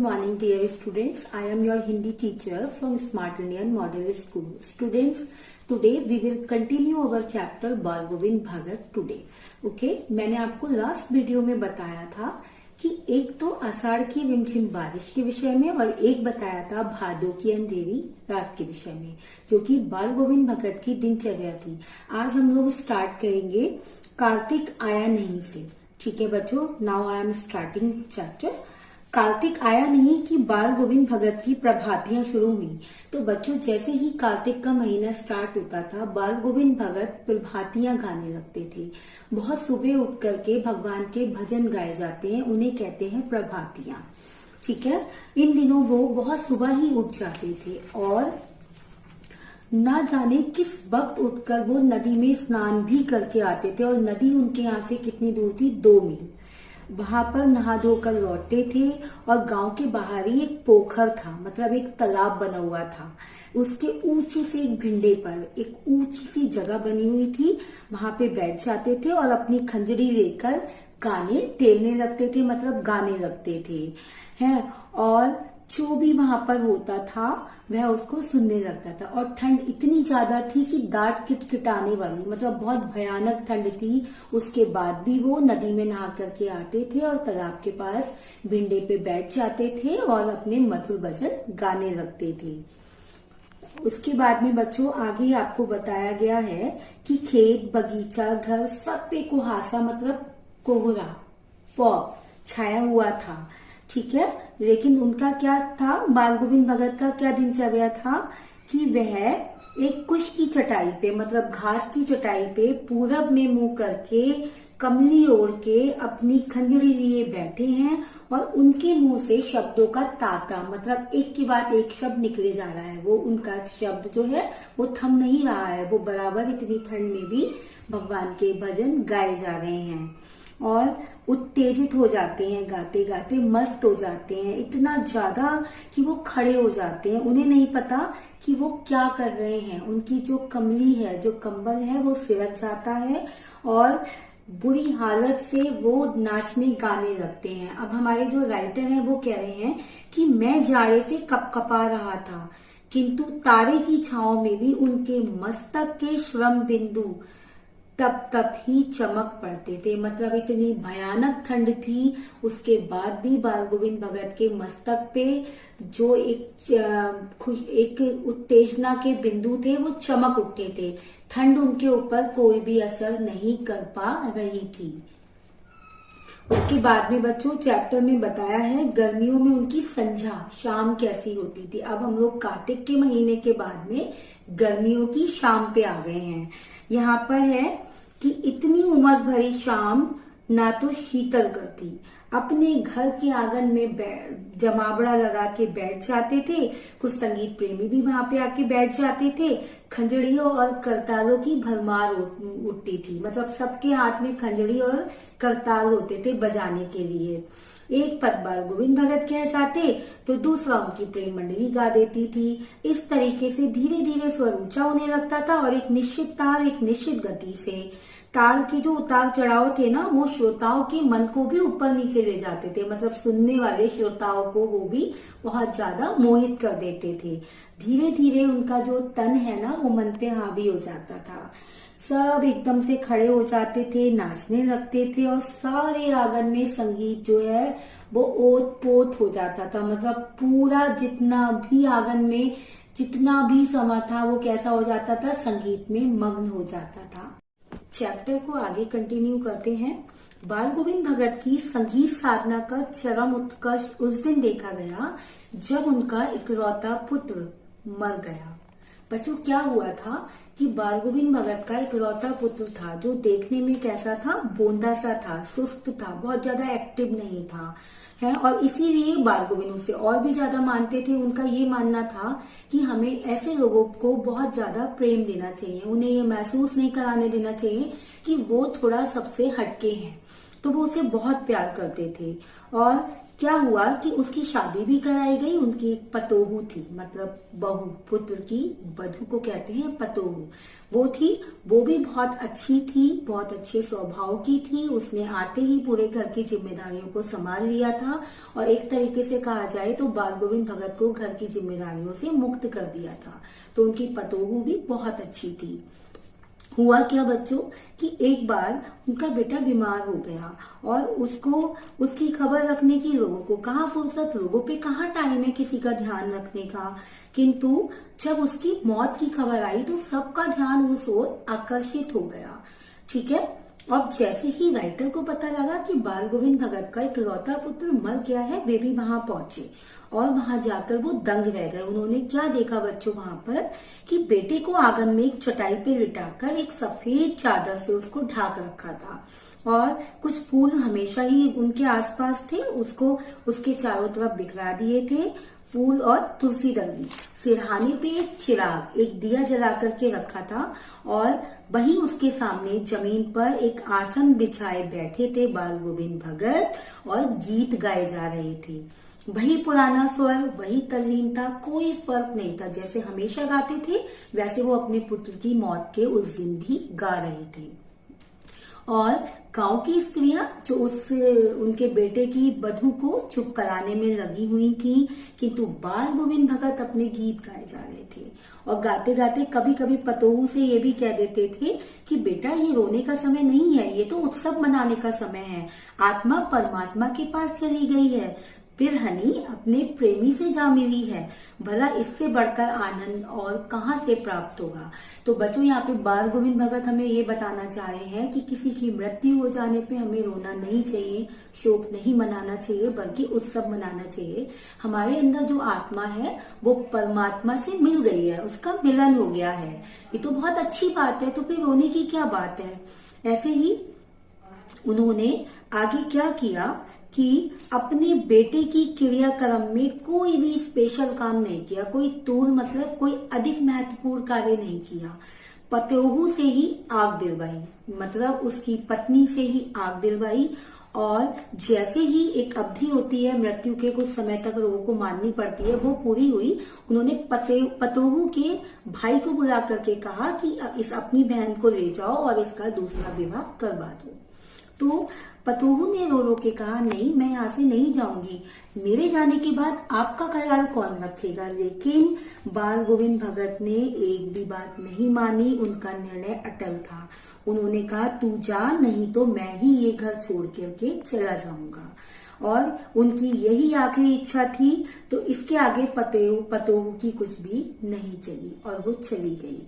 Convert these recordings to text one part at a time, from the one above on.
morning, dear students. I am your Hindi teacher from Smart Indian Model School. Students, today we will continue our chapter बाल गोविंद भगत today. Okay? मैंने आपको last video में बताया था कि एक तो आषाढ़ की रिमझिम बारिश के विषय में और एक बताया था भादों की अंधेरी रात के विषय में, जो कि बाल गोविंद भगत की दिनचर्या थी. आज हम लोग स्टार्ट करेंगे कार्तिक आया नहीं से. ठीक है बच्चों, now I am starting chapter. Kartik आया नहीं कि बाल गोविंद भगत की प्रभातियां शुरू हुई. तो बच्चों, जैसे ही कार्तिक का महीना स्टार्ट होता था, बाल गोविंद भगत प्रभातियां गाने लगते थे. बहुत सुबह उठ करके भगवान के भजन गाए जाते हैं, उन्हें कहते हैं प्रभातियां. ठीक है, इन दिनों वो बहुत सुबह ही उठ जाते थे और ना जाने किस वक्त उठकर वो नदी में स्नान भी करके आते थे. और नदी उनके यहाँ से कितनी दूर थी? 2 मील. वहां पर नहा धोकर लौटते थे और गांव के बाहर ही एक पोखर था, मतलब एक तालाब बना हुआ था. उसके ऊंचे से एक भिंडे पर एक ऊंची सी जगह बनी हुई थी, वहां पे बैठ जाते थे और अपनी खंजरी लेकर गाने टेलने लगते थे, मतलब गाने लगते थे हैं. और जो भी वहां पर होता था वह उसको सुनने लगता था. और ठंड इतनी ज्यादा थी कि दांत किटकिटाने वाली, मतलब बहुत भयानक ठंड थी. उसके बाद भी वो नदी में नहा करके आते थे और तालाब के पास भिंडे पे बैठ जाते थे और अपने मधुर भजन गाने लगते थे. उसके बाद में बच्चों आगे आपको बताया गया है कि खेत बगीचा घर सब पे कुहासा, मतलब कोहरा, फॉग छाया हुआ था. ठीक है, लेकिन उनका क्या था, बाल गोविंद भगत का क्या दिनचर्या था कि वह एक कुश की चटाई पे, मतलब घास की चटाई पे पूरब में मुंह करके कमली ओढ़ के अपनी खंजरी लिए बैठे हैं और उनके मुंह से शब्दों का तांता, मतलब एक के बाद एक शब्द निकले जा रहा है. वो उनका शब्द जो है वो थम नहीं रहा है. वो बराबर इतनी ठंड में भी भगवान के भजन गाए जा रहे हैं और उत्तेजित हो जाते हैं, गाते गाते मस्त हो जाते हैं इतना ज्यादा कि वो खड़े हो जाते हैं. उन्हें नहीं पता कि वो क्या कर रहे हैं. उनकी जो कमली है, जो कंबल है, वो सिरक जाता है और बुरी हालत से वो नाचने गाने लगते हैं. अब हमारे जो राइटर हैं वो कह रहे हैं कि मैं जाड़े से कपकपा रहा था, किंतु तारे की छांव में भी उनके मस्तक के श्रम बिंदु तब तब ही चमक पड़ते थे. मतलब इतनी भयानक ठंड थी, उसके बाद भी बाल गोविंद भगत के मस्तक पे जो एक उत्तेजना के बिंदु थे वो चमक उठते थे. ठंड उनके ऊपर कोई भी असर नहीं कर पा रही थी. उसके बाद में बच्चों चैप्टर में बताया है गर्मियों में उनकी संध्या शाम कैसी होती थी. अब हम लोग कार्तिक के महीने के बाद में गर्मियों की शाम पे आ गए हैं. यहाँ पर है कि इतनी उमस भरी शाम ना तो शीतल करती. अपने घर के आंगन में जमावड़ा लगा के बैठ जाते थे. कुछ संगीत प्रेमी भी वहां पे आके बैठ जाते थे. खंजड़ियों और करतालों की भरमार उठती थी, मतलब सबके हाथ में खंजड़ी और करताल होते थे बजाने के लिए. एक पद बाल गोविंद भगत कह जाते तो दूसरा उनकी प्रेम मंडली गा देती थी. इस तरीके से धीरे धीरे स्वर ऊंचा होने लगता था और एक निश्चित ताल, एक निश्चित गति से ताल के जो उतार चढ़ाव थे ना, वो श्रोताओं के मन को भी ऊपर नीचे ले जाते थे. मतलब सुनने वाले श्रोताओं को वो भी बहुत ज्यादा मोहित कर देते थे. धीरे धीरे उनका जो तन है ना वो मन पे हावी हो जाता था. सब एकदम से खड़े हो जाते थे, नाचने लगते थे और सारे आंगन में संगीत जो है वो ओत पोत हो जाता था. मतलब पूरा जितना भी आंगन में जितना भी समा था वो कैसा हो जाता था, संगीत में मग्न हो जाता था. चैप्टर को आगे कंटिन्यू करते हैं. बाल गोविंद भगत की संगीत साधना का चरम उत्कर्ष उस दिन देखा गया जब उनका इकलौता पुत्र मर गया. बच्चों क्या हुआ था कि बाल गोविंद भगत का इकलौता पुत्र था जो देखने में कैसा था, बोंदा सा था, सुस्त था, बहुत ज्यादा एक्टिव नहीं था है. और इसीलिए बाल गोविंद उसे और भी ज्यादा मानते थे. उनका ये मानना था कि हमें ऐसे लोगों को बहुत ज्यादा प्रेम देना चाहिए, उन्हें ये महसूस नहीं कराने देना चाहिए कि वो थोड़ा सबसे हटके हैं. तो वो उसे बहुत प्यार करते थे. और क्या हुआ कि उसकी शादी भी कराई गई। उनकी एक पतोहू थी, मतलब बहू, पुत्र की वधू को कहते हैं पतोहू, वो थी। वो भी बहुत अच्छी थी, बहुत अच्छे स्वभाव की थी। उसने आते ही पूरे घर की जिम्मेदारियों को संभाल लिया था और एक तरीके से कहा जाए तो बाल गोविंद भगत को घर की जिम्मेदारियों से मुक्त कर दिया था। तो उनकी पतोहू भी बहुत अच्छी थी। हुआ क्या बच्चों कि एक बार उनका बेटा बीमार हो गया और उसकी खबर रखने की लोगों को कहाँ फुर्सत, लोगों पे कहाँ टाइम है किसी का ध्यान रखने का। किंतु जब उसकी मौत की खबर आई तो सबका ध्यान उस ओर आकर्षित हो गया। ठीक है। अब जैसे ही राइटर को पता लगा कि बाल गोविंद भगत का इकलौता पुत्र मर गया है, वे भी वहां पहुंचे और वहां जाकर वो दंग रह गए। उन्होंने क्या देखा बच्चों वहां पर कि बेटे को आंगन में एक चटाई पे लिटाकर एक सफेद चादर से उसको ढक रखा था और कुछ फूल हमेशा ही उनके आसपास थे, उसको उसके चारों तरफ बिखरा दिए थे, फूल और तुलसी दल। सिरहाने पे एक चिराग, एक दिया जला करके रखा था और वहीं उसके सामने जमीन पर एक आसन बिछाए बैठे थे बाल गोविंद भगत और गीत गाए जा रहे थे। वही पुराना स्वर, वही तल्लीनता, कोई फर्क नहीं था। जैसे हमेशा गाते थे वैसे वो अपने पुत्र की मौत के उस दिन भी गा रहे थे। और गांव की स्त्रियां जो उनके बेटे की वधू को चुप कराने में लगी हुई थी, किंतु बाल गोविंद भगत अपने गीत गाए जा रहे थे और गाते गाते कभी कभी पतोहू से ये भी कह देते थे कि बेटा ये रोने का समय नहीं है, ये तो उत्सव मनाने का समय है। आत्मा परमात्मा के पास चली गई है, फिर हनी अपने प्रेमी से जा मिली है, भला इससे बढ़कर आनंद और कहां से प्राप्त होगा। तो बच्चों यहाँ पे बाल गोविंद भगत हमें ये बताना चाह रहे हैं कि किसी की मृत्यु हो जाने पे हमें रोना नहीं चाहिए, शोक नहीं मनाना चाहिए, बल्कि उत्सव मनाना चाहिए। हमारे अंदर जो आत्मा है वो परमात्मा से मिल गई है, उसका मिलन हो गया है, ये तो बहुत अच्छी बात है, तो फिर रोने की क्या बात है। ऐसे ही उन्होंने आगे क्या किया कि अपने बेटे की क्रियाक्रम में कोई भी स्पेशल काम नहीं किया, कोई तूल मतलब कोई अधिक महत्वपूर्ण कार्य नहीं किया। पतोहू से ही आग दिलवाई, मतलब उसकी पत्नी से ही आग दिलवाई और जैसे ही एक अवधि होती है मृत्यु के, कुछ समय तक लोगों को माननी पड़ती है, वो पूरी हुई। उन्होंने पतोहू के भाई को बुला करके कहा कि इस अपनी बहन को ले जाओ और इसका दूसरा विवाह करवा दो। तो पतोहू ने रो रो के कहा नहीं, मैं यहाँ से नहीं जाऊंगी, मेरे जाने के बाद आपका ख्याल कौन रखेगा। लेकिन बाल गोविंद भगत ने एक भी बात नहीं मानी, उनका निर्णय अटल था। उन्होंने कहा तू जा, नहीं तो मैं ही ये घर छोड़ करके चला जाऊंगा। और उनकी यही आखिरी इच्छा थी। तो इसके आगे पतोहू की कुछ भी नहीं चली और वो चली गई।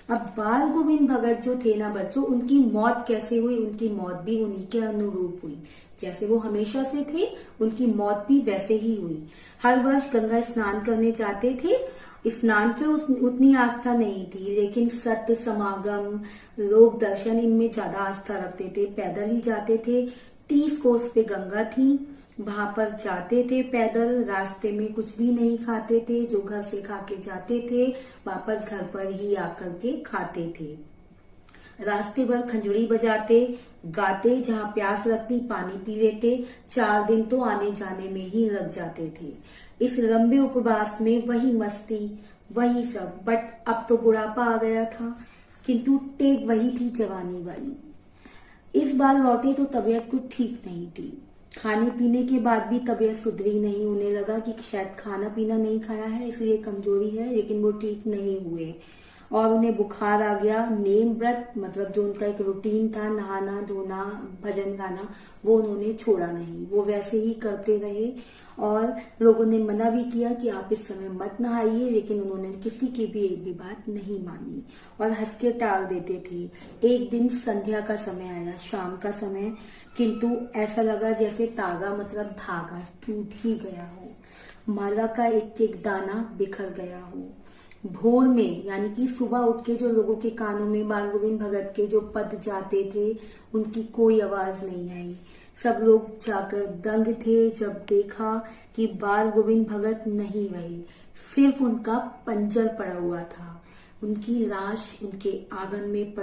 अब बाल गोविंद भगत जो थे ना बच्चों, उनकी मौत कैसे हुई, उनकी मौत भी उन्हीं के अनुरूप हुई। जैसे वो हमेशा से थे, उनकी मौत भी वैसे ही हुई। हर वर्ष गंगा स्नान करने जाते थे। स्नान पे उतनी आस्था नहीं थी, लेकिन सत्य समागम, लोक दर्शन, इनमें ज्यादा आस्था रखते थे। पैदल ही जाते थे। 30 कोस पे गंगा थी, वहां पर जाते थे पैदल। रास्ते में कुछ भी नहीं खाते थे, जो घर से खा के जाते थे वापस घर पर ही आकर के खाते थे। रास्ते भर खंजड़ी बजाते, गाते, जहां प्यास लगती पानी पी लेते। 4 दिन तो आने जाने में ही लग जाते थे। इस लंबे उपवास में वही मस्ती, वही सब। बट अब तो बुढ़ापा आ गया था, किंतु टेक वही थी जवानी वाली। इस बार लौटे तो तबीयत कुछ ठीक नहीं थी। खाने पीने के बाद भी तबीयत सुधरी नहीं। उन्हें लगा कि शायद खाना पीना नहीं खाया है इसलिए कमजोरी है, लेकिन वो ठीक नहीं हुए और उन्हें बुखार आ गया। नेम व्रत मतलब जो उनका एक रूटीन था, नहाना धोना भजन गाना, वो उन्होंने छोड़ा नहीं, वो वैसे ही करते रहे। और लोगों ने मना भी किया कि आप इस समय मत नहाइए, लेकिन उन्होंने किसी की भी एक भी बात नहीं मानी और हंस के टाल देते थे। एक दिन संध्या का समय आया, शाम का समय, किंतु ऐसा लगा जैसे तागा मतलब धागा टूट ही गया हो, माला का एक एक दाना बिखर गया हो। भोर में यानी कि सुबह उठ के जो लोगों के कानों में बाल गोविंद भगत के जो पद जाते थे, उनकी कोई आवाज नहीं आई। सब लोग जाकर दंग थे जब देखा कि बाल गोविंद भगत नहीं रहे, सिर्फ उनका पंजर पड़ा हुआ था। उनकी लाश उनके आंगन में